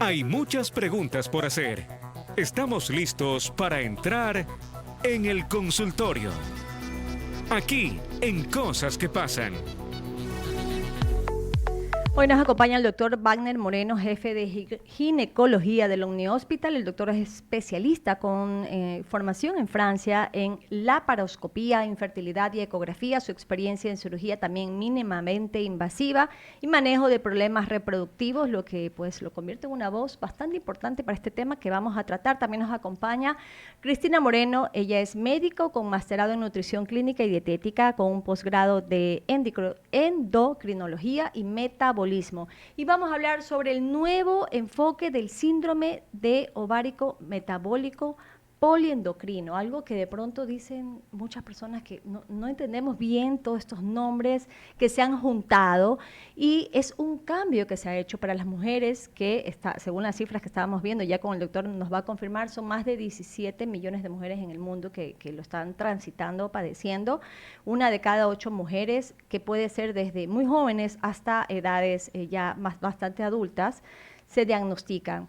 Hay muchas preguntas por hacer. Estamos listos para entrar en el consultorio. Aquí, en Cosas que Pasan. Hoy nos acompaña el doctor Wagner Moreno, jefe de ginecología del Omni Hospital. El doctor es especialista con formación en Francia en laparoscopía, infertilidad y ecografía. Su experiencia en cirugía también mínimamente invasiva y manejo de problemas reproductivos, lo que pues lo convierte en una voz bastante importante para este tema que vamos a tratar. También nos acompaña Cristina Moreno. Ella es médico con masterado en nutrición clínica y dietética con un posgrado de endocrinología y metabolismo. Y vamos a hablar sobre el nuevo enfoque del síndrome de ovárico metabólico poliendocrino, algo que de pronto dicen muchas personas que no entendemos bien todos estos nombres que se han juntado, y es un cambio que se ha hecho para las mujeres que, según las cifras que estábamos viendo, ya con el doctor nos va a confirmar, son más de 17 millones de mujeres en el mundo que lo están transitando, padeciendo. Una de cada 8 mujeres, que puede ser desde muy jóvenes hasta edades bastante adultas, se diagnostican.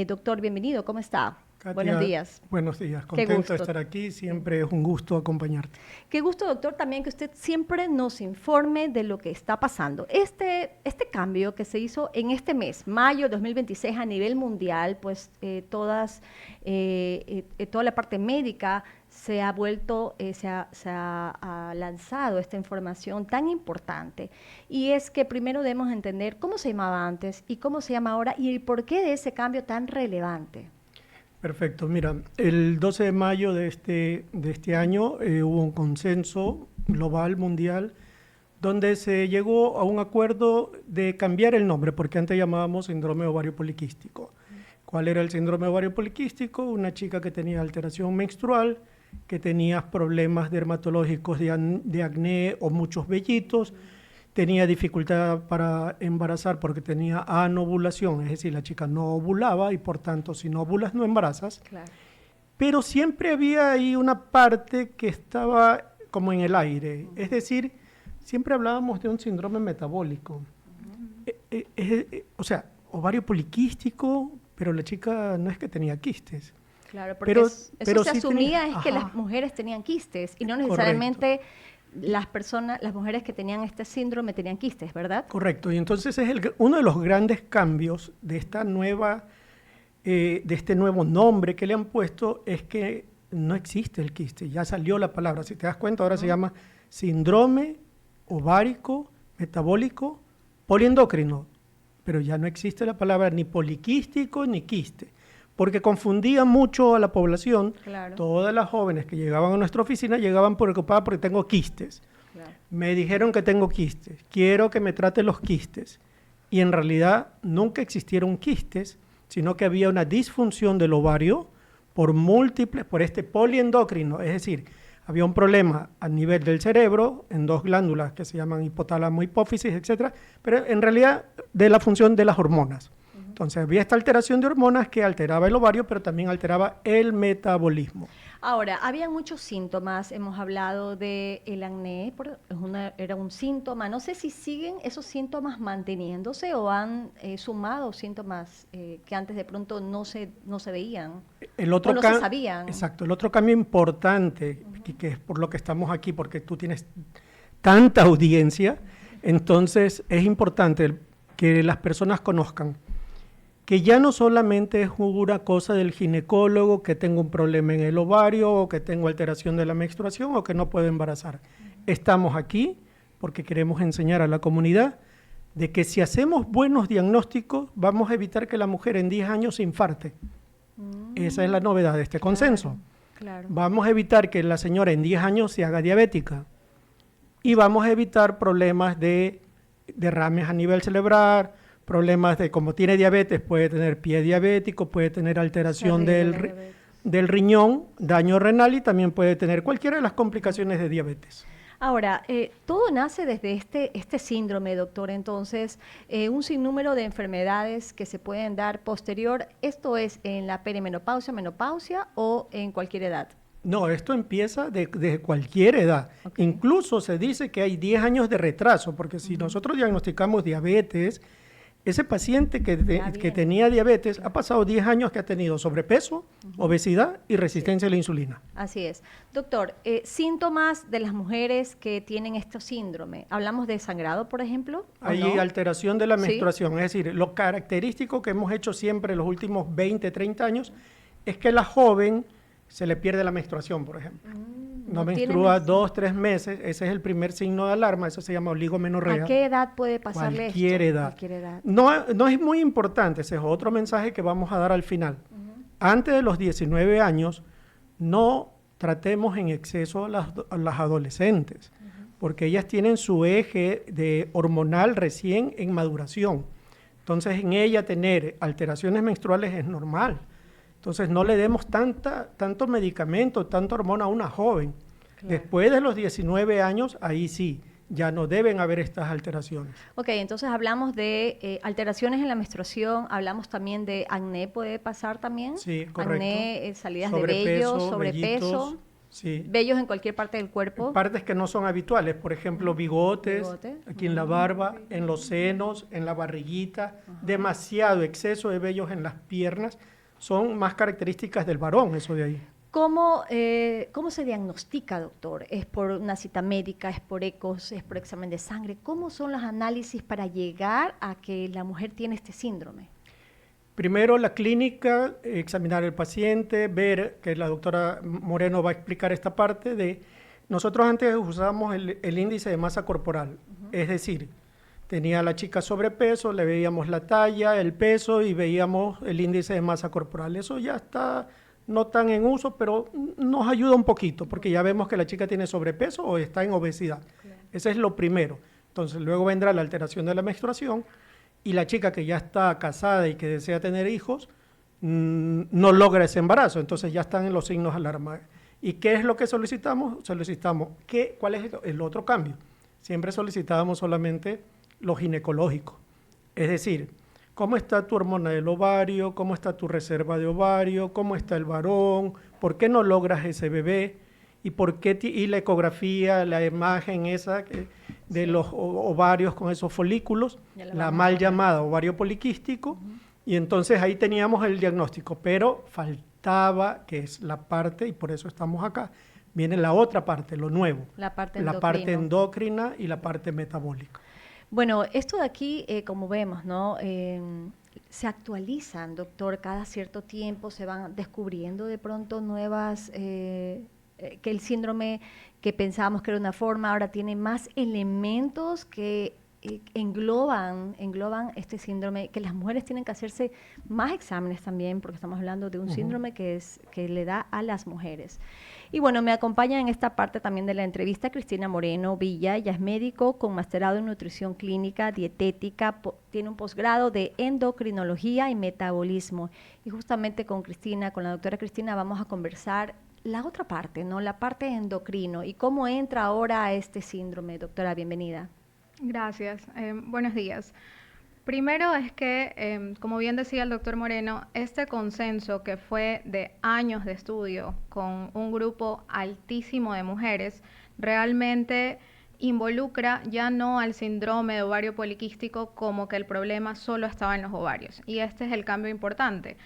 Doctor, bienvenido, ¿cómo está? Katia, buenos días. Buenos días, contento de estar aquí, siempre es un gusto acompañarte. Qué gusto, doctor, también que usted siempre nos informe de lo que está pasando. Este cambio que se hizo en este mes, mayo de 2026, a nivel mundial, pues toda la parte médica se ha vuelto, se ha lanzado esta información tan importante, y es que primero debemos entender cómo se llamaba antes y cómo se llama ahora y el porqué de ese cambio tan relevante. Perfecto, mira, el 12 de mayo de este año hubo un consenso global, mundial, donde se llegó a un acuerdo de cambiar el nombre, porque antes llamábamos síndrome ovario poliquístico. ¿Cuál era el síndrome ovario poliquístico? Una chica que tenía alteración menstrual, que tenía problemas dermatológicos de acné o muchos vellitos, tenía dificultad para embarazar porque tenía anovulación, es decir, la chica no ovulaba y por tanto si no ovulas no embarazas. Claro. Pero siempre había ahí una parte que estaba como en el aire, es decir, siempre hablábamos de un síndrome metabólico. O sea, ovario poliquístico, pero la chica no es que tenía quistes. Claro, porque eso se asumía es que las mujeres tenían quistes y no necesariamente... Correcto. Las mujeres que tenían este síndrome tenían quistes, ¿verdad? Correcto, y entonces es uno de los grandes cambios de este nuevo nombre que le han puesto, es que no existe el quiste, ya salió la palabra, si te das cuenta ahora se llama síndrome ovárico metabólico poliendocrino, pero ya no existe la palabra ni poliquístico ni quiste, porque confundía mucho a la población. Claro. Todas las jóvenes que llegaban a nuestra oficina llegaban preocupadas porque tengo quistes. Claro. Me dijeron que tengo quistes, quiero que me trate los quistes. Y en realidad nunca existieron quistes, sino que había una disfunción del ovario por este poliendocrino, es decir, había un problema a nivel del cerebro, en 2 glándulas que se llaman hipotálamo, hipófisis, etc., pero en realidad de la función de las hormonas. Entonces había esta alteración de hormonas que alteraba el ovario, pero también alteraba el metabolismo. Ahora, había muchos síntomas, hemos hablado del acné, era un síntoma, no sé si siguen esos síntomas manteniéndose o han sumado síntomas que antes de pronto no se veían o no se sabían. Exacto, el otro cambio importante, que es por lo que estamos aquí, porque tú tienes tanta audiencia, entonces es importante que las personas conozcan que ya no solamente es una cosa del ginecólogo, que tengo un problema en el ovario, o que tengo alteración de la menstruación, o que no puedo embarazar. Estamos aquí porque queremos enseñar a la comunidad de que si hacemos buenos diagnósticos, vamos a evitar que la mujer en 10 años se infarte. Esa es la novedad de este consenso. Claro. Vamos a evitar que la señora en 10 años se haga diabética. Y vamos a evitar problemas de derrames a nivel cerebral, problemas de, como tiene diabetes, puede tener pie diabético, puede tener alteración del riñón, daño renal, y también puede tener cualquiera de las complicaciones de diabetes. Ahora, todo nace desde este síndrome, doctor. Entonces, un sinnúmero de enfermedades que se pueden dar posterior, ¿esto es en la perimenopausia, menopausia o en cualquier edad? No, esto empieza de cualquier edad. Okay. Incluso se dice que hay 10 años de retraso, porque si nosotros diagnosticamos diabetes, ese paciente que viene. tenía diabetes ha pasado 10 años que ha tenido sobrepeso, obesidad y resistencia a la insulina. Así es. Doctor, síntomas de las mujeres que tienen este síndrome. ¿Hablamos de sangrado, por ejemplo? ¿o Hay no? alteración de la Sí. menstruación, es decir, lo característico que hemos hecho siempre en los últimos 20, 30 años es que la joven se le pierde la menstruación, por ejemplo. No tiene menstrua menstru- 2, 3 meses, ese es el primer signo de alarma, eso se llama oligomenorrea. ¿A qué edad puede pasarle Cualquier esto? edad. Cualquier edad. No es muy importante, ese es otro mensaje que vamos a dar al final. Antes de los 19 años, no tratemos en exceso a las adolescentes, porque ellas tienen su eje hormonal recién en maduración. Entonces, en ella tener alteraciones menstruales es normal. Entonces, no le demos tanto medicamento, tanta hormona a una joven. Claro. Después de los 19 años, ahí sí, ya no deben haber estas alteraciones. Ok, entonces hablamos de alteraciones en la menstruación, hablamos también de acné, ¿puede pasar también? Sí, correcto. Acné, salidas de vello, sobrepeso, vellitos, sí. vellos en cualquier parte del cuerpo. Partes que no son habituales, por ejemplo, bigotes, Bigote. aquí en la barba, en los senos, en la barriguita, demasiado exceso de vellos en las piernas, son más características del varón, eso de ahí. ¿Cómo se diagnostica, doctor? ¿Es por una cita médica, es por ecos, es por examen de sangre? ¿Cómo son los análisis para llegar a que la mujer tiene este síndrome? Primero la clínica, examinar al paciente, ver que la doctora Moreno va a explicar esta parte de, nosotros antes usábamos el índice de masa corporal, es decir, tenía la chica sobrepeso, le veíamos la talla, el peso y veíamos el índice de masa corporal. Eso ya está no tan en uso, pero nos ayuda un poquito, porque ya vemos que la chica tiene sobrepeso o está en obesidad. Claro. Ese es lo primero. Entonces, luego vendrá la alteración de la menstruación y la chica que ya está casada y que desea tener hijos, no logra ese embarazo. Entonces, ya están en los signos de alarma. ¿Y qué es lo que solicitamos? Solicitamos, ¿cuál es el otro cambio? Siempre solicitábamos solamente lo ginecológico. Es decir, ¿cómo está tu hormona del ovario? ¿Cómo está tu reserva de ovario? ¿Cómo está el varón? ¿Por qué no logras ese bebé? ¿Y por qué y la ecografía, la imagen esa de los ovarios con esos folículos, la mal llamada ovario poliquístico? Y entonces ahí teníamos el diagnóstico, pero faltaba, que es la parte, y por eso estamos acá, viene la otra parte, lo nuevo. La parte endocrina y la parte metabólica. Bueno, esto de aquí, como vemos, ¿no? Se actualizan, doctor, cada cierto tiempo se van descubriendo de pronto nuevas, que el síndrome que pensábamos que era una forma ahora tiene más elementos que engloban este síndrome, que las mujeres tienen que hacerse más exámenes también, porque estamos hablando de un síndrome que le da a las mujeres. Y bueno, me acompaña en esta parte también de la entrevista Cristina Moreno Villa. Ella es médico con masterado en nutrición clínica, dietética, tiene un posgrado de endocrinología y metabolismo. Y justamente con Cristina, con la doctora Cristina, vamos a conversar la otra parte, ¿no? La parte endocrino y cómo entra ahora a este síndrome. Doctora, bienvenida. Gracias. Buenos días. Primero es que, como bien decía el doctor Moreno, este consenso que fue de años de estudio con un grupo altísimo de mujeres, realmente involucra ya no al síndrome de ovario poliquístico como que el problema solo estaba en los ovarios. Y este es el cambio importante.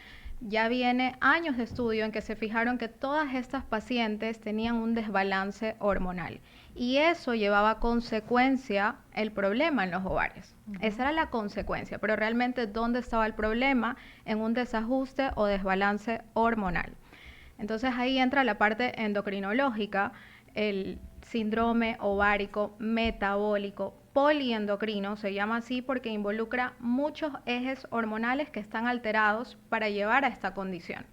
Ya viene años de estudio en que se fijaron que todas estas pacientes tenían un desbalance hormonal y eso llevaba a consecuencia el problema en los ovarios. Esa era la consecuencia, pero realmente ¿dónde estaba el problema? En un desajuste o desbalance hormonal. Entonces ahí entra la parte endocrinológica, el síndrome ovárico metabólico poliendocrino, se llama así porque involucra muchos ejes hormonales que están alterados para llevar a esta condición.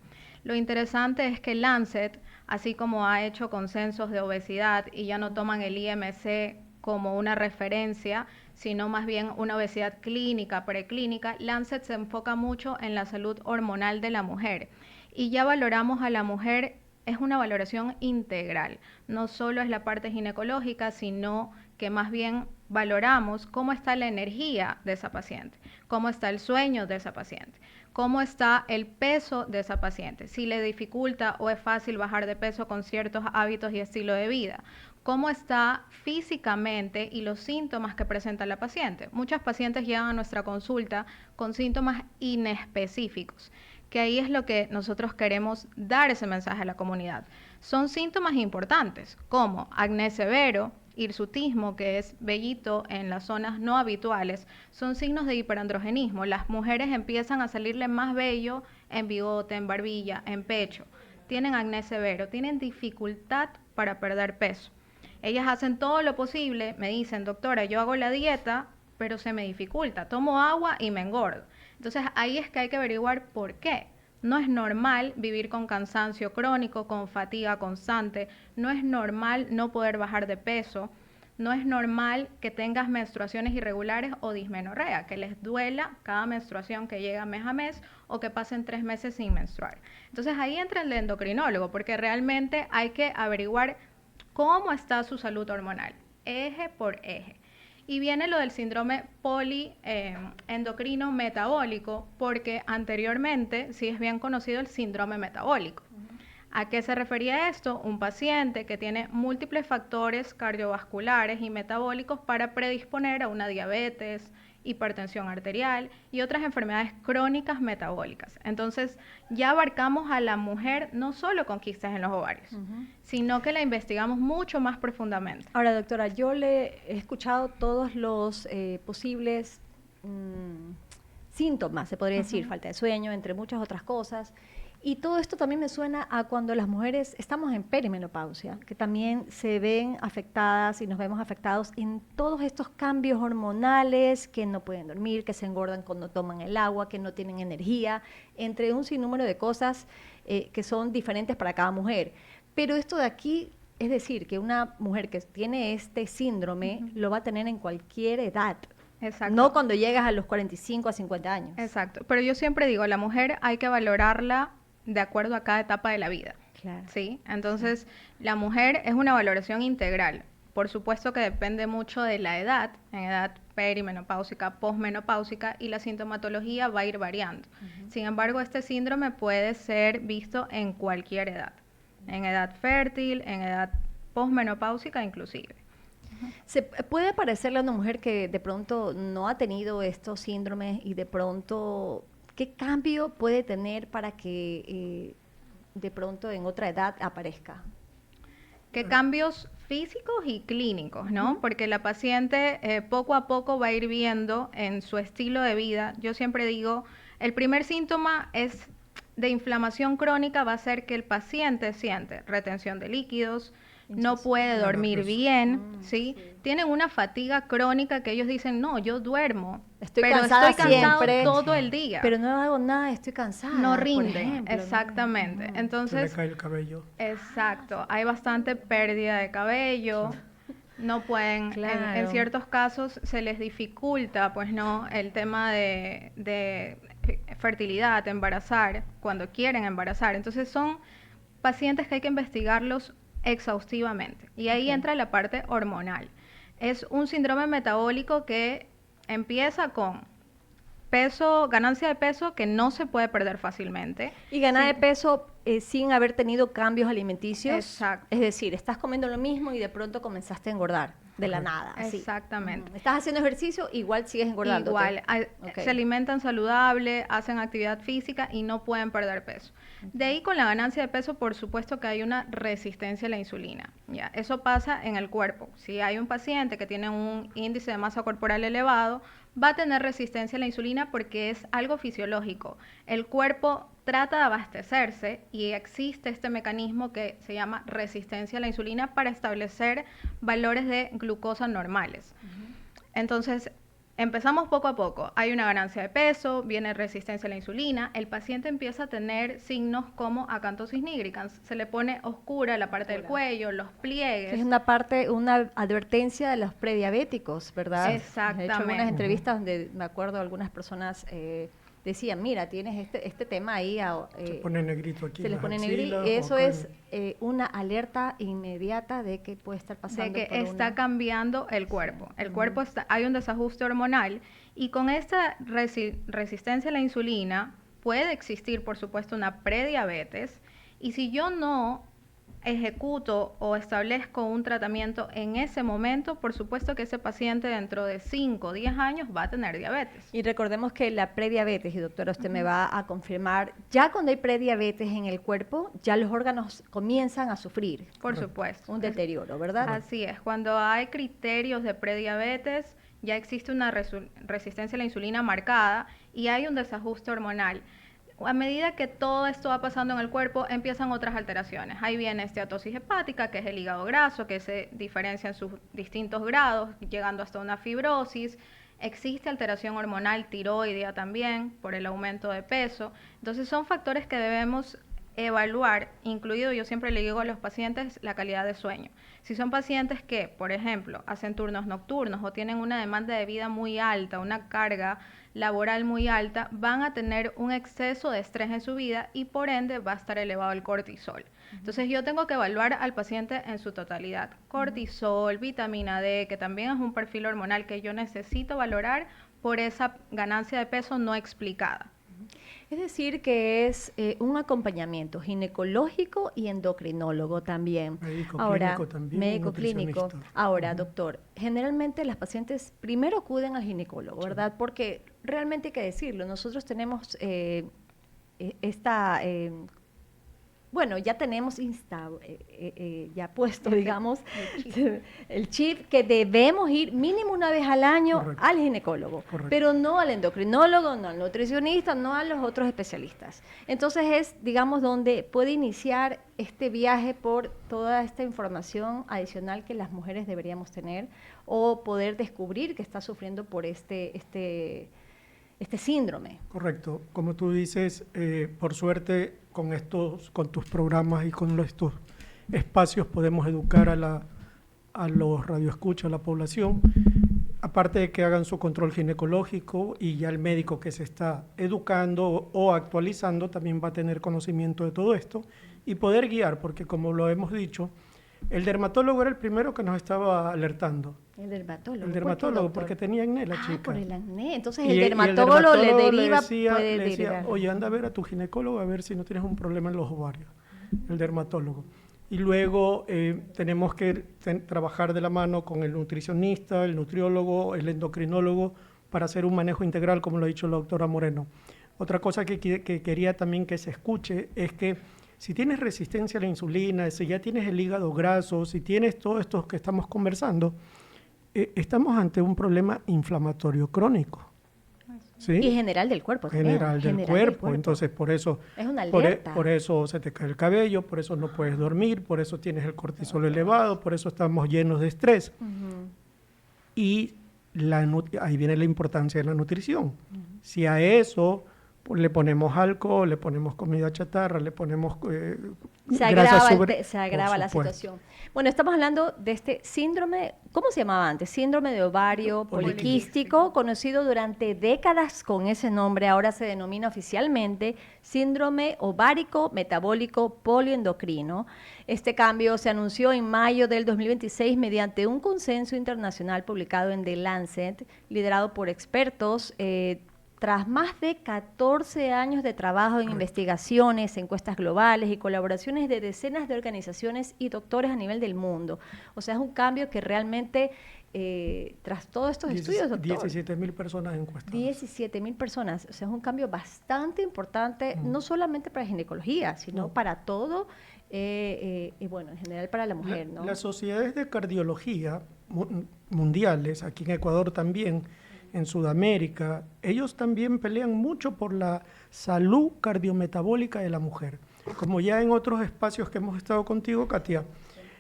Lo interesante es que Lancet, así como ha hecho consensos de obesidad y ya no toman el IMC como una referencia, sino más bien una obesidad clínica, preclínica, Lancet se enfoca mucho en la salud hormonal de la mujer. Y ya valoramos a la mujer, es una valoración integral, no solo es la parte ginecológica, sino que más bien valoramos cómo está la energía de esa paciente, cómo está el sueño de esa paciente, cómo está el peso de esa paciente, si le dificulta o es fácil bajar de peso con ciertos hábitos y estilo de vida, cómo está físicamente y los síntomas que presenta la paciente. Muchas pacientes llegan a nuestra consulta con síntomas inespecíficos, que ahí es lo que nosotros queremos dar ese mensaje a la comunidad. Son síntomas importantes, como acné severo, hirsutismo, que es vellito en las zonas no habituales, son signos de hiperandrogenismo. Las mujeres empiezan a salirle más vello en bigote, en barbilla, en pecho. Tienen acné severo, tienen dificultad para perder peso. Ellas hacen todo lo posible, me dicen, doctora, yo hago la dieta, pero se me dificulta, tomo agua y me engordo. Entonces ahí es que hay que averiguar por qué. No es normal vivir con cansancio crónico, con fatiga constante, no es normal no poder bajar de peso, no es normal que tengas menstruaciones irregulares o dismenorrea, que les duela cada menstruación que llega mes a mes o que pasen 3 meses sin menstruar. Entonces ahí entra el endocrinólogo, porque realmente hay que averiguar cómo está su salud hormonal, eje por eje. Y viene lo del síndrome poliendocrino metabólico, porque anteriormente sí es bien conocido el síndrome metabólico. ¿A qué se refería esto? Un paciente que tiene múltiples factores cardiovasculares y metabólicos para predisponer a una diabetes, hipertensión arterial y otras enfermedades crónicas metabólicas. Entonces, ya abarcamos a la mujer no solo con quistes en los ovarios, sino que la investigamos mucho más profundamente. Ahora, doctora, yo le he escuchado todos los posibles síntomas, se podría decir, falta de sueño, entre muchas otras cosas. Y todo esto también me suena a cuando las mujeres estamos en perimenopausia, que también se ven afectadas y nos vemos afectados en todos estos cambios hormonales, que no pueden dormir, que se engordan cuando toman el agua, que no tienen energía, entre un sinnúmero de cosas que son diferentes para cada mujer. Pero esto de aquí, es decir, que una mujer que tiene este síndrome lo va a tener en cualquier edad. Exacto. No cuando llegas a los 45 a 50 años. Exacto. Pero yo siempre digo, la mujer hay que valorarla de acuerdo a cada etapa de la vida. Claro. ¿Sí? Entonces, la mujer es una valoración integral. Por supuesto que depende mucho de la edad, en edad perimenopáusica, posmenopáusica, y la sintomatología va a ir variando. Sin embargo, este síndrome puede ser visto en cualquier edad, en edad fértil, en edad posmenopáusica inclusive. ¿Se puede parecerle a una mujer que de pronto no ha tenido estos síndromes y de pronto qué cambio puede tener para que de pronto en otra edad aparezca? ¿Qué cambios físicos y clínicos, no? Porque la paciente poco a poco va a ir viendo en su estilo de vida. Yo siempre digo, el primer síntoma es de inflamación crónica, va a ser que el paciente siente retención de líquidos, no puede dormir bien, ¿sí? Tienen una fatiga crónica que ellos dicen, no, yo duermo, Estoy pero cansada estoy cansado siempre, todo el día. pero no hago nada, estoy cansada. No por rinde, ejemplo, ¿no? exactamente. Se Entonces, le cae el cabello. exacto, hay bastante pérdida de cabello, no pueden, Claro. en ciertos casos se les dificulta, pues no, el tema de fertilidad, embarazar, cuando quieren embarazar. Entonces son pacientes que hay que investigarlos exhaustivamente. Y ahí entra la parte hormonal. Es un síndrome metabólico que empieza con peso, ganancia de peso que no se puede perder fácilmente. Y ganar Sí. de peso sin haber tenido cambios alimenticios. Exacto. Es decir, estás comiendo lo mismo y de pronto comenzaste a engordar de la nada. Así. Exactamente. Estás haciendo ejercicio, igual sigues engordando. Igual, Ok. se alimentan saludable, hacen actividad física y no pueden perder peso. De ahí con la ganancia de peso, por supuesto que hay una resistencia a la insulina. ¿Ya? Eso pasa en el cuerpo. Si hay un paciente que tiene un índice de masa corporal elevado, va a tener resistencia a la insulina porque es algo fisiológico. El cuerpo trata de abastecerse y existe este mecanismo que se llama resistencia a la insulina para establecer valores de glucosa normales. Entonces, empezamos poco a poco. Hay una ganancia de peso, viene resistencia a la insulina, el paciente empieza a tener signos como acantosis nigricans, se le pone oscura la parte del cuello, los pliegues. Es una parte, una advertencia de los prediabéticos, ¿verdad? Exactamente. He hecho algunas entrevistas donde me acuerdo algunas personas decían, mira, tienes este tema ahí. Se pone negrito aquí. Se en les las pone axilas, negrito. o Eso acá es una alerta inmediata de que puede estar pasando de que por está una... cambiando el cuerpo. El cuerpo hay un desajuste hormonal y con esta resistencia a la insulina puede existir, por supuesto, una prediabetes y si yo no ejecuto o establezco un tratamiento en ese momento, por supuesto que ese paciente dentro de 5 o 10 años va a tener diabetes. Y recordemos que la prediabetes, y doctora, usted me va a confirmar, ya cuando hay prediabetes en el cuerpo, ya los órganos comienzan a sufrir. Por supuesto. Un deterioro, ¿verdad? Así es, cuando hay criterios de prediabetes, ya existe una resistencia a la insulina marcada y hay un desajuste hormonal. A medida que todo esto va pasando en el cuerpo, empiezan otras alteraciones. Ahí viene esteatosis hepática, que es el hígado graso, que se diferencia en sus distintos grados, llegando hasta una fibrosis. Existe alteración hormonal tiroidea también, por el aumento de peso. Entonces son factores que debemos evaluar, incluido, yo siempre le digo a los pacientes, la calidad de sueño. Si son pacientes que, por ejemplo, hacen turnos nocturnos o tienen una demanda de vida muy alta, una carga laboral muy alta, van a tener un exceso de estrés en su vida y por ende va a estar elevado el cortisol. Entonces yo tengo que evaluar al paciente en su totalidad. Cortisol, vitamina D, que también es un perfil hormonal que yo necesito valorar por esa ganancia de peso no explicada. Es decir, que es un acompañamiento ginecológico y endocrinólogo también. Médico Ahora, clínico también, médico clínico. nutricionista. Ahora, doctor, generalmente las pacientes primero acuden al ginecólogo, ¿verdad? Porque realmente hay que decirlo, nosotros tenemos bueno, ya tenemos ya puesto, digamos, el chip que debemos ir mínimo una vez al año Correcto. al ginecólogo, Correcto. pero no al endocrinólogo, no al nutricionista, no a los otros especialistas. Entonces es, digamos, donde puede iniciar este viaje por toda esta información adicional que las mujeres deberíamos tener o poder descubrir que está sufriendo por este síndrome. Correcto. Como tú dices, por suerte con tus programas y con estos espacios podemos educar a los radioescuchas, a la población, aparte de que hagan su control ginecológico y ya el médico que se está educando o actualizando también va a tener conocimiento de todo esto y poder guiar, porque como lo hemos dicho, el dermatólogo era el primero que nos estaba alertando. El dermatólogo. El dermatólogo, ¿Por qué, porque tenía acné la chica. por el acné. Entonces Y el el dermatólogo le deriva, decía, puede le decía, derivar. oye, anda a ver a tu ginecólogo a ver si no tienes un problema en los ovarios, el dermatólogo. Y luego tenemos que trabajar de la mano con el nutricionista, el nutriólogo, el endocrinólogo, para hacer un manejo integral, como lo ha dicho la doctora Moreno. Otra cosa que quería también que se escuche es que si tienes resistencia a la insulina, si ya tienes el hígado graso, si tienes todo esto que estamos conversando, estamos ante un problema inflamatorio crónico. ¿Sí? Y general del cuerpo también. General del cuerpo. Entonces, por eso, es una por alerta. eso se te cae el cabello, por eso no puedes dormir, por eso tienes el cortisol elevado, por eso estamos llenos de estrés. Y ahí viene la importancia de la nutrición. Si a eso le ponemos alcohol, le ponemos comida chatarra, le ponemos se agrava la situación. Bueno, estamos hablando de este síndrome, ¿cómo se llamaba antes? Síndrome de ovario poliquístico, conocido durante décadas con ese nombre, ahora se denomina oficialmente síndrome ovárico metabólico poliendocrino. Este cambio se anunció en mayo del 2026 mediante un consenso internacional publicado en The Lancet, liderado por expertos, tras más de 14 años de trabajo en investigaciones, encuestas globales y colaboraciones de decenas de organizaciones y doctores a nivel del mundo. O sea, es un cambio que realmente, tras todos estos estudios, doctor. 17.000 personas encuestadas. 17.000 personas. O sea, es un cambio bastante importante, no solamente para ginecología, sino para todo, y bueno, en general para la mujer, ¿no? Las sociedades de cardiología mundiales, aquí en Ecuador también, en Sudamérica, ellos también pelean mucho por la salud cardiometabólica de la mujer. Como ya en otros espacios que hemos estado contigo, Katia,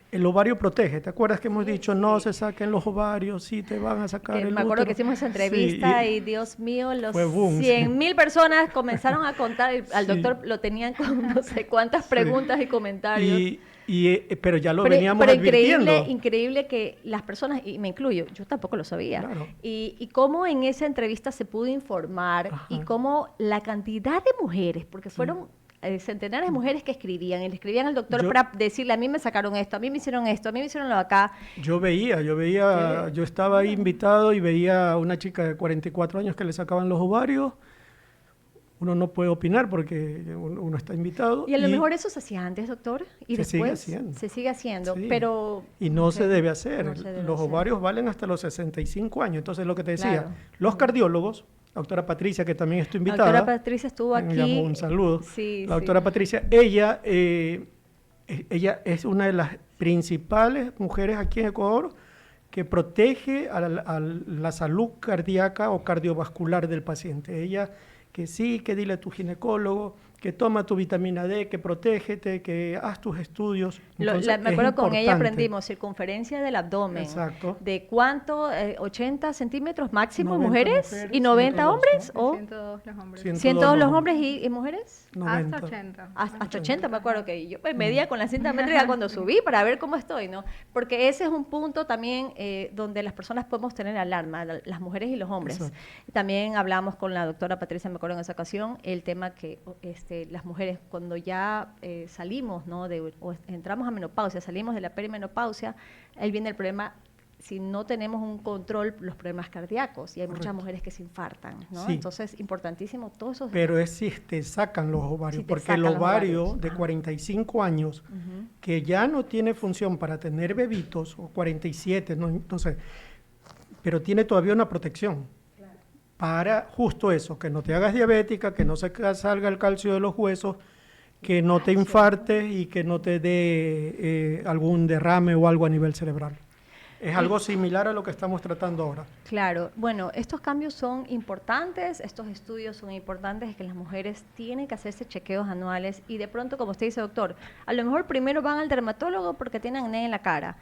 el ovario protege. ¿Te acuerdas que hemos dicho, no se saquen los ovarios, sí te van a sacar el Me acuerdo útero? que hicimos esa entrevista y Dios mío, los fue boom, 100.000 personas comenzaron a contar, al doctor lo tenían con no sé cuántas preguntas y comentarios. Pero ya lo veníamos advirtiendo. Increíble que las personas, y me incluyo, yo tampoco lo sabía, Claro. y cómo en esa entrevista se pudo informar y cómo la cantidad de mujeres, porque fueron centenares de mujeres que escribían, y le escribían al doctor para decirle, a mí me sacaron esto, a mí me hicieron esto, a mí me hicieron lo de acá. Yo estaba ahí invitado y veía a una chica de 44 años que le sacaban los ovarios, uno no puede opinar porque uno está invitado. Y a lo mejor eso se hacía antes, doctor, y se sigue después haciendo. se sigue haciendo, Sí. pero... Y no se debe hacer. no se debe Los hacer. ovarios valen hasta los 65 años. Entonces, lo que te decía, Claro. los cardiólogos, la doctora Patricia, que también es tu La invitada. doctora Patricia estuvo me aquí. llamó un saludo. Sí, La doctora Patricia, ella es una de las principales mujeres aquí en Ecuador que protege a la salud cardíaca o cardiovascular del paciente. Ella que sí, que dile a tu ginecólogo, que toma tu vitamina D, que protégete, que haz tus estudios. Entonces, me acuerdo con ella importante. aprendimos circunferencia del abdomen. Exacto. ¿De cuánto? 80 centímetros máximo 90 mujeres y 90 102, hombres. ¿no? ¿O 102 los hombres. 102 los hombres y mujeres? 90. Hasta 80. Hasta 80 me acuerdo que yo medía con la cinta métrica cuando subí para ver cómo estoy, ¿no? Porque ese es un punto también donde las personas podemos tener alarma, las mujeres y los hombres. Exacto. También hablamos con la doctora Patricia, me acuerdo en esa ocasión, el tema que las mujeres cuando ya salimos, ¿no? O entramos a menopausia, salimos de la perimenopausia, ahí viene el problema. Si no tenemos un control, los problemas cardíacos, y hay muchas mujeres que se infartan, ¿no? Sí. Entonces, importantísimo todos esos... Pero es si te sacan los ovarios, Si te porque sacan el los ovario ovarios. de 45 años, que ya no tiene función para tener bebitos, o 47, ¿no? Entonces, pero tiene todavía una protección para justo eso, que no te hagas diabética, que no se salga el calcio de los huesos, que no te infartes y que no te dé algún derrame o algo a nivel cerebral. Es algo similar a lo que estamos tratando ahora. Claro, bueno, estos cambios son importantes, estos estudios son importantes, es que las mujeres tienen que hacerse chequeos anuales y de pronto, como usted dice, doctor, a lo mejor primero van al dermatólogo porque tienen acné en la cara.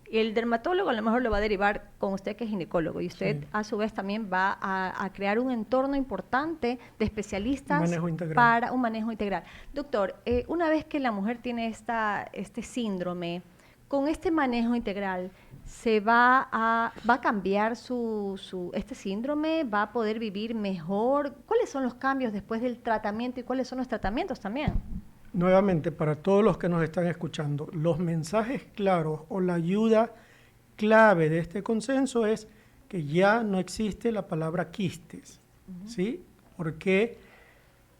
Y el dermatólogo a lo mejor lo va a derivar con usted que es ginecólogo y usted Sí. a su vez también va a crear un entorno importante de especialistas Manejo integral. para un manejo integral. Doctor, una vez que la mujer tiene este síndrome, con este manejo integral, ¿va a cambiar este síndrome? ¿Va a poder vivir mejor? ¿Cuáles son los cambios después del tratamiento y cuáles son los tratamientos también? Nuevamente, para todos los que nos están escuchando, los mensajes claros o la ayuda clave de este consenso es que ya no existe la palabra quistes, ¿sí? Porque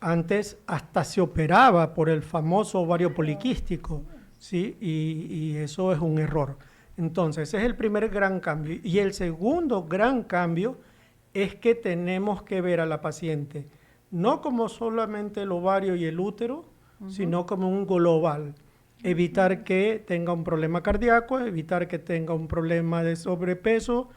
antes hasta se operaba por el famoso ovario poliquístico, ¿sí? Y eso es un error. Entonces, ese es el primer gran cambio. Y el segundo gran cambio es que tenemos que ver a la paciente no como solamente el ovario y el útero, sino como un global. Evitar que tenga un problema cardíaco, evitar que tenga un problema de sobrepeso,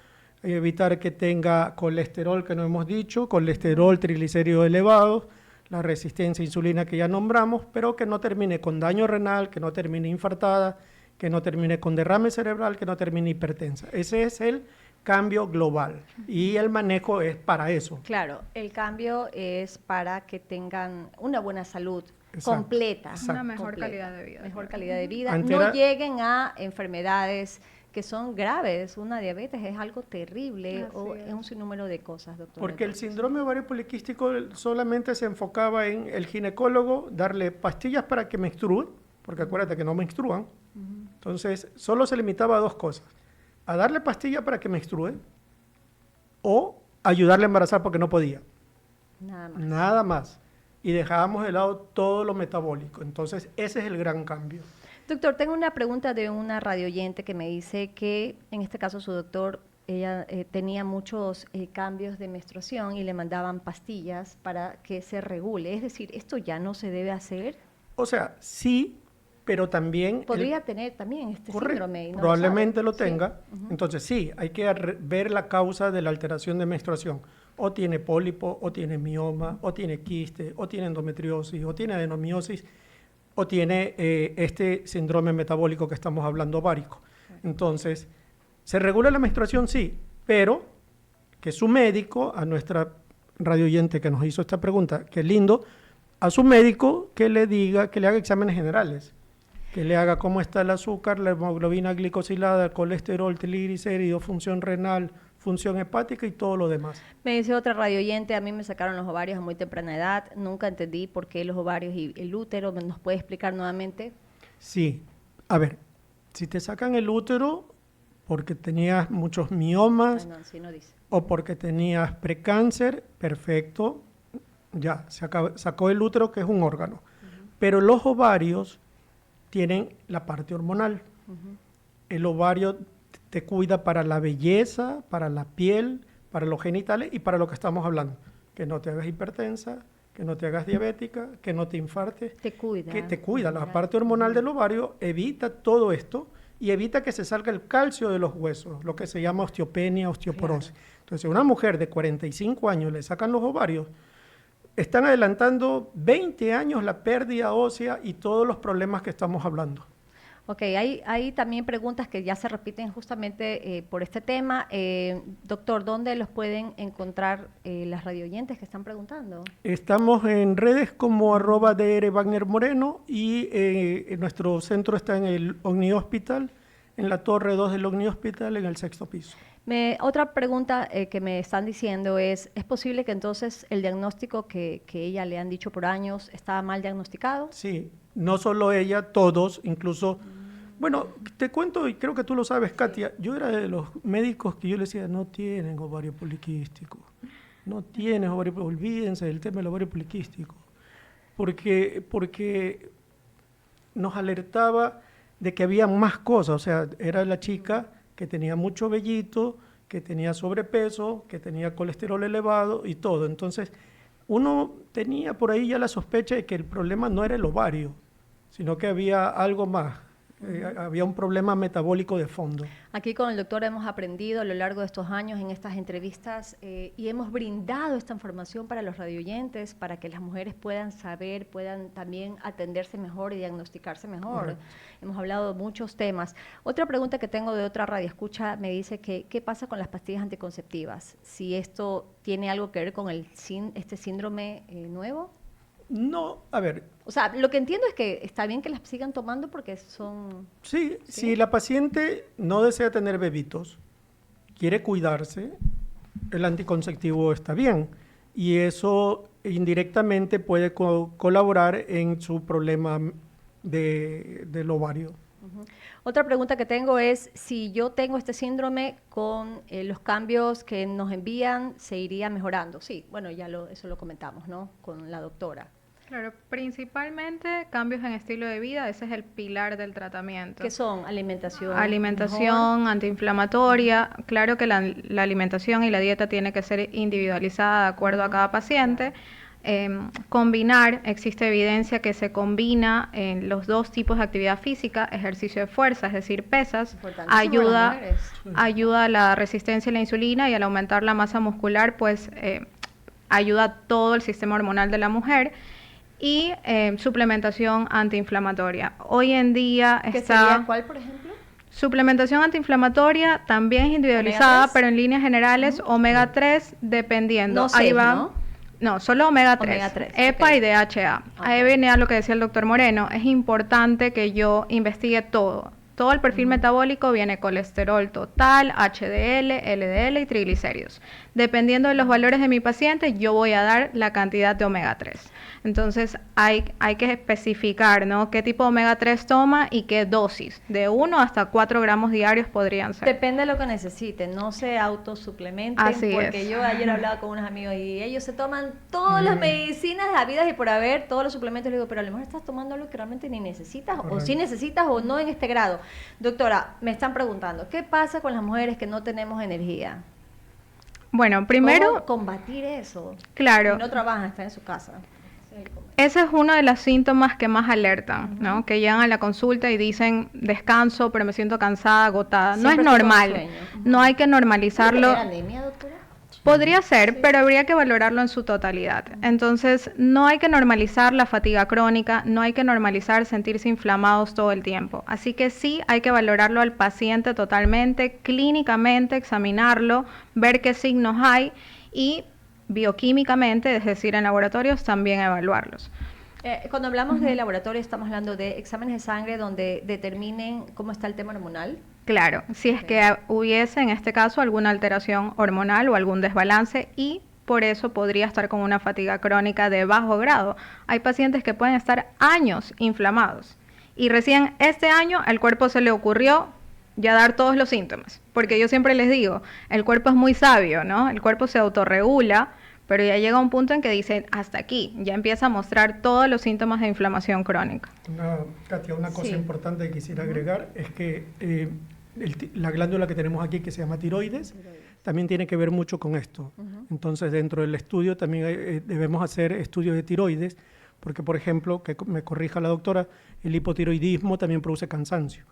evitar que tenga colesterol, que no hemos dicho, colesterol, triglicéridos elevados, la resistencia a insulina que ya nombramos, pero que no termine con daño renal, que no termine infartada, que no termine con derrame cerebral, que no termine hipertensa. Ese es el cambio global y el manejo es para eso. Claro, el cambio es para que tengan una buena salud Exacto, completa. exacto. Una mejor completa, calidad de vida. Mejor claro. calidad de vida. Antes No era- lleguen a enfermedades que son graves. Una diabetes es algo terrible Así o es es. un sinnúmero de cosas, doctor. Porque el síndrome ovario poliquístico solamente se enfocaba en el ginecólogo darle pastillas para que menstrue, porque acuérdate que no menstruan. Entonces, solo se limitaba a dos cosas: a darle pastillas para que menstrue o ayudarle a embarazar porque no podía. Nada más. Nada más. Y dejábamos de lado todo lo metabólico. Entonces, ese es el gran cambio. Doctor, tengo una pregunta de una radioyente que me dice que, en este caso, su doctor, ella tenía muchos cambios de menstruación y le mandaban pastillas para que se regule. Es decir, ¿esto ya no se debe hacer? O sea, sí, pero también... Podría tener también este Correcto, síndrome. y no probablemente lo sabe. Sí. tenga. Entonces sí, hay que ver la causa de la alteración de menstruación. O tiene pólipo, o tiene mioma, o tiene quiste, o tiene endometriosis, o tiene adenomiosis, o tiene este síndrome metabólico que estamos hablando, ovárico. Entonces, ¿se regula la menstruación? Sí, pero que su médico, a nuestra radioyente que nos hizo esta pregunta, qué lindo, a su médico que le diga, que le haga exámenes generales, que le haga cómo está el azúcar, la hemoglobina glicosilada, el colesterol, triglicéridos, función renal, función hepática y todo lo demás. Me dice otra radioyente, a mí me sacaron los ovarios a muy temprana edad, nunca entendí por qué los ovarios y el útero, ¿nos puede explicar nuevamente? Sí, a ver, si te sacan el útero porque tenías muchos miomas Ah, no, sí, no dice. o porque tenías precáncer, perfecto, ya, sacó el útero, que es un órgano. Pero los ovarios tienen la parte hormonal. El ovario te cuida para la belleza, para la piel, para los genitales y para lo que estamos hablando. Que no te hagas hipertensa, que no te hagas diabética, que no te infartes. Te cuida. Que te cuida. La parte hormonal del ovario evita todo esto y evita que se salga el calcio de los huesos, lo que se llama osteopenia, osteoporosis. Claro. Entonces, a una mujer de 45 años le sacan los ovarios, están adelantando 20 años la pérdida ósea y todos los problemas que estamos hablando. Ok, hay también preguntas que ya se repiten justamente por este tema. Doctor, ¿dónde los pueden encontrar las radioyentes que están preguntando? Estamos en redes como @Dr. Wagner Moreno y nuestro centro está en el Omni Hospital, en la Torre 2 del Omni Hospital, en el 6º piso. Otra pregunta que me están diciendo ¿es posible que entonces el diagnóstico que ella le han dicho por años estaba mal diagnosticado? Sí, no solo ella, todos, incluso... Bueno, te cuento, y creo que tú lo sabes, Katia, yo era de los médicos que yo le decía, no tienen ovario poliquístico, no tienes ovario poliquístico, olvídense del tema del ovario poliquístico, porque nos alertaba de que había más cosas, o sea, era la chica que tenía mucho vellito, que tenía sobrepeso, que tenía colesterol elevado y todo. Entonces, uno tenía por ahí ya la sospecha de que el problema no era el ovario, sino que había algo más. Había un problema metabólico de fondo. Aquí con el doctor hemos aprendido a lo largo de estos años en estas entrevistas y hemos brindado esta información para los radioyentes, para que las mujeres puedan saber, puedan también atenderse mejor y diagnosticarse mejor. Correcto. Hemos hablado de muchos temas. Otra pregunta que tengo de otra radioescucha me dice que ¿qué pasa con las pastillas anticonceptivas? Si esto tiene algo que ver con este síndrome nuevo. No, a ver. O sea, lo que entiendo es que está bien que las sigan tomando porque son... Sí, si la paciente no desea tener bebitos, quiere cuidarse, el anticonceptivo está bien. Y eso indirectamente puede colaborar en su problema del ovario. Otra pregunta que tengo es, si yo tengo este síndrome, con los cambios que nos envían, ¿se iría mejorando? Sí, bueno, ya eso lo comentamos, ¿no? Con la doctora. Claro, principalmente cambios en estilo de vida, ese es el pilar del tratamiento. ¿Qué son? Alimentación. Alimentación, antiinflamatoria. Claro que la alimentación y la dieta tiene que ser individualizada de acuerdo a cada paciente. Combinar, existe evidencia que se combina en los dos tipos de actividad física, ejercicio de fuerza, es decir, pesas, ayuda a la resistencia a la insulina y al aumentar la masa muscular, pues ayuda a todo el sistema hormonal de la mujer. Y suplementación antiinflamatoria. Hoy en día ¿Qué sería cuál, por ejemplo? Suplementación antiinflamatoria también es individualizada, pero en líneas generales, omega 3, dependiendo. No Ahí va. ¿no? No, solo omega 3, omega 3 EPA okay. y DHA. Okay. Ahí viene a lo que decía el doctor Moreno. Es importante que yo investigue todo. Todo el perfil metabólico viene colesterol total, HDL, LDL y triglicéridos. Dependiendo de los valores de mi paciente, yo voy a dar la cantidad de omega 3. Entonces, hay que especificar, ¿no? Qué tipo de omega 3 toma y qué dosis. De 1 hasta 4 gramos diarios podrían ser. Depende de lo que necesiten, no se autosuplementen. Así porque es. yo ayer hablaba con unos amigos y ellos se toman todas las medicinas habidas y por haber, todos los suplementos. Le digo, pero a lo mejor estás tomando algo que realmente ni necesitas, correcto, o sí necesitas o no en este grado. Doctora, me están preguntando, ¿qué pasa con las mujeres que no tenemos energía? Bueno, primero... ¿Cómo combatir eso? Claro. Si no trabajan, están en su casa. Ese es uno de los síntomas que más alertan, ¿no? Que llegan a la consulta y dicen, descanso, pero me siento cansada, agotada. No es normal, no hay que normalizarlo. ¿Tiene anemia, doctora? Podría ser, pero habría que valorarlo en su totalidad. Entonces, no hay que normalizar la fatiga crónica, no hay que normalizar sentirse inflamados todo el tiempo. Así que sí hay que valorarlo al paciente totalmente, clínicamente, examinarlo, ver qué signos hay y bioquímicamente, es decir, en laboratorios, también evaluarlos. Cuando hablamos de laboratorio, estamos hablando de exámenes de sangre donde determinen cómo está el tema hormonal. Claro, si es que hubiese en este caso alguna alteración hormonal o algún desbalance y por eso podría estar con una fatiga crónica de bajo grado. Hay pacientes que pueden estar años inflamados y recién este año el cuerpo se le ocurrió ya dar todos los síntomas, porque yo siempre les digo, el cuerpo es muy sabio, ¿no? El cuerpo se autorregula, pero ya llega un punto en que dice, hasta aquí, ya empieza a mostrar todos los síntomas de inflamación crónica. Katia, una cosa Sí. importante que quisiera agregar es que la glándula que tenemos aquí, que se llama tiroides, también tiene que ver mucho con esto. Entonces, dentro del estudio también debemos hacer estudios de tiroides, porque, por ejemplo, que me corrija la doctora, el hipotiroidismo también produce cansancio,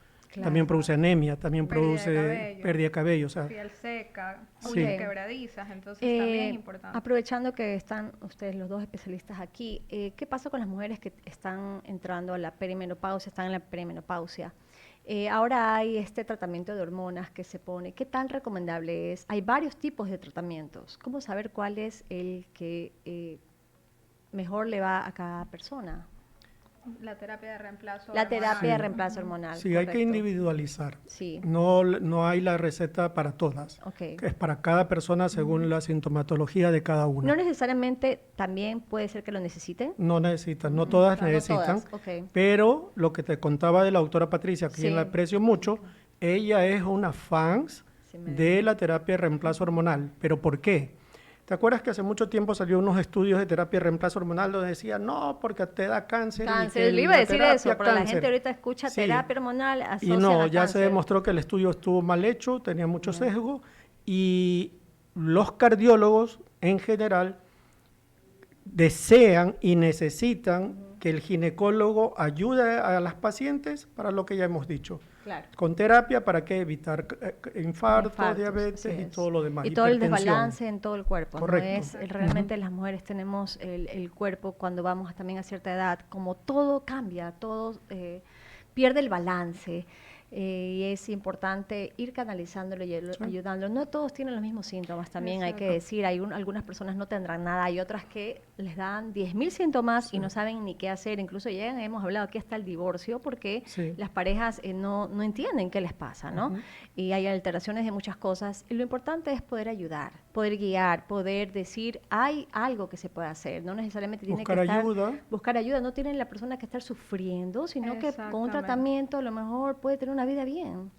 también produce anemia, también Pérdida de produce cabello. pérdida de cabello. O sea, Piel seca, Sí. uñas quebradizas, entonces también es importante. Aprovechando que están ustedes los dos especialistas aquí, ¿qué pasa con las mujeres que están entrando a la perimenopausia, están en la perimenopausia? Ahora hay este tratamiento de hormonas que se pone. ¿Qué tan recomendable es? Hay varios tipos de tratamientos. ¿Cómo saber cuál es el que mejor le va a cada persona? La terapia de reemplazo La hormonal. terapia de Sí. reemplazo hormonal. sí, hay que correcto. individualizar. Sí, No hay la receta para todas. ok. Es para cada persona según la sintomatología de cada una. No necesariamente también puede ser que lo necesiten. No necesitan, no todas No necesitan. todas, ok. Pero lo que te contaba de la doctora Patricia, que Sí. yo la aprecio mucho, ella es una fans Sí, me de la terapia de reemplazo hormonal. ¿Pero por qué? ¿Te acuerdas que hace mucho tiempo salió unos estudios de terapia de reemplazo hormonal donde decían, no, porque te da cáncer? y Cáncer, que le iba a la decir terapia eso, porque la cáncer. gente ahorita escucha Sí. terapia hormonal, Y asocian no, a ya se cáncer. demostró que el estudio estuvo mal hecho, tenía mucho sesgo, y los cardiólogos en general desean y necesitan que el ginecólogo ayude a las pacientes para lo que ya hemos dicho. Claro. Con terapia para que evitar infartos, Infartos, diabetes así y es. todo lo demás. Y todo el hipertensión. desbalance en todo el cuerpo. Correcto. ¿No es? Realmente las mujeres tenemos el cuerpo cuando vamos también a cierta edad, como todo cambia, todo pierde el balance. Y es importante ir canalizándolo y ayudándolo. No todos tienen los mismos síntomas, también hay que Exacto. decir. Algunas personas no tendrán nada, hay otras que les dan 10.000 síntomas y no saben ni qué hacer. Incluso llegan, hemos hablado aquí hasta el divorcio, porque Sí. las parejas no entienden qué les pasa, ¿no? Y hay alteraciones de muchas cosas. Y lo importante es poder ayudar, poder guiar, poder decir, hay algo que se puede hacer. No necesariamente tiene Buscar que estar... ayuda. Buscar ayuda. No tiene la persona que estar sufriendo, sino que con un Exactamente. tratamiento a lo mejor puede tener una vida bien.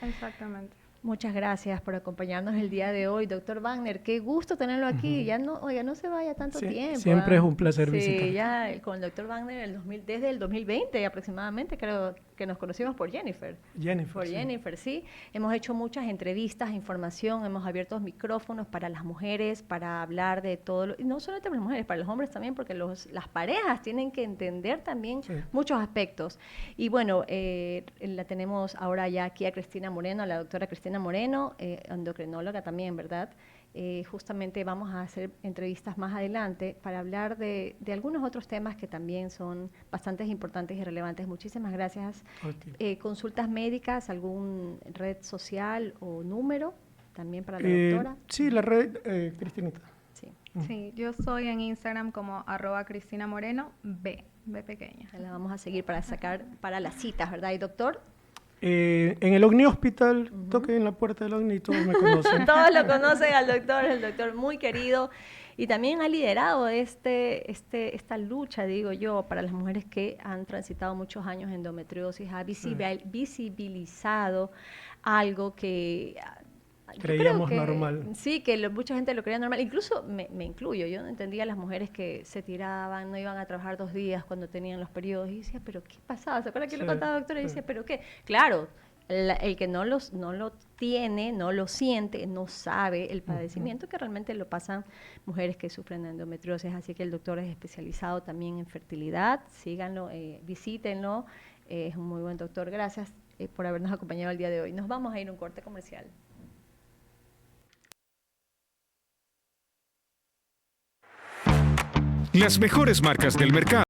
Exactamente. Muchas gracias por acompañarnos el día de hoy, doctor Wagner. Qué gusto tenerlo aquí. Ya no, oiga, no se vaya tanto Sí, tiempo. siempre ¿ah? es un placer Sí, visitarlo. ya con el doctor Wagner desde el 2020 aproximadamente, creo que nos conocimos por Jennifer. Jennifer. Por sí. Jennifer, sí. Hemos hecho muchas entrevistas, información, hemos abierto micrófonos para las mujeres, para hablar de todo, y no solamente para las mujeres, para los hombres también, porque las parejas tienen que entender también Sí. muchos aspectos. Y bueno, la tenemos ahora ya aquí a Cristina Moreno, a la doctora Cristina Moreno, endocrinóloga también, ¿verdad? Justamente vamos a hacer entrevistas más adelante para hablar de algunos otros temas que también son bastante importantes y relevantes. Muchísimas gracias. Ok. Consultas médicas, algún red social o número también para la doctora. Sí, la red, Cristinita. Sí, Sí, yo soy en Instagram como @CristinaMoreno, B pequeña. la vamos a seguir para sacar para las citas, ¿verdad? Y doctor, En el Ogni Hospital, toque en la puerta del Ogni, todos me conocen. todos lo conocen al doctor, el doctor muy querido y también ha liderado esta lucha, digo yo, para las mujeres que han transitado muchos años endometriosis, ha visibilizado algo que yo creo Creíamos que- normal. Sí, que mucha gente lo creía normal, incluso me incluyo, yo no entendía a las mujeres que se tiraban, no iban a trabajar 2 días cuando tenían los periodos, y decía, pero ¿qué pasaba? ¿Se acuerdan que lo Sí, contaba doctora? Y sí. decía, ¿pero qué? Claro, el que no lo tiene, no lo siente, no sabe el padecimiento que realmente lo pasan mujeres que sufren de endometriosis, así que el doctor es especializado también en fertilidad, síganlo, visítenlo, es un muy buen doctor, gracias por habernos acompañado el día de hoy. Nos vamos a ir a un corte comercial. Las mejores marcas del mercado.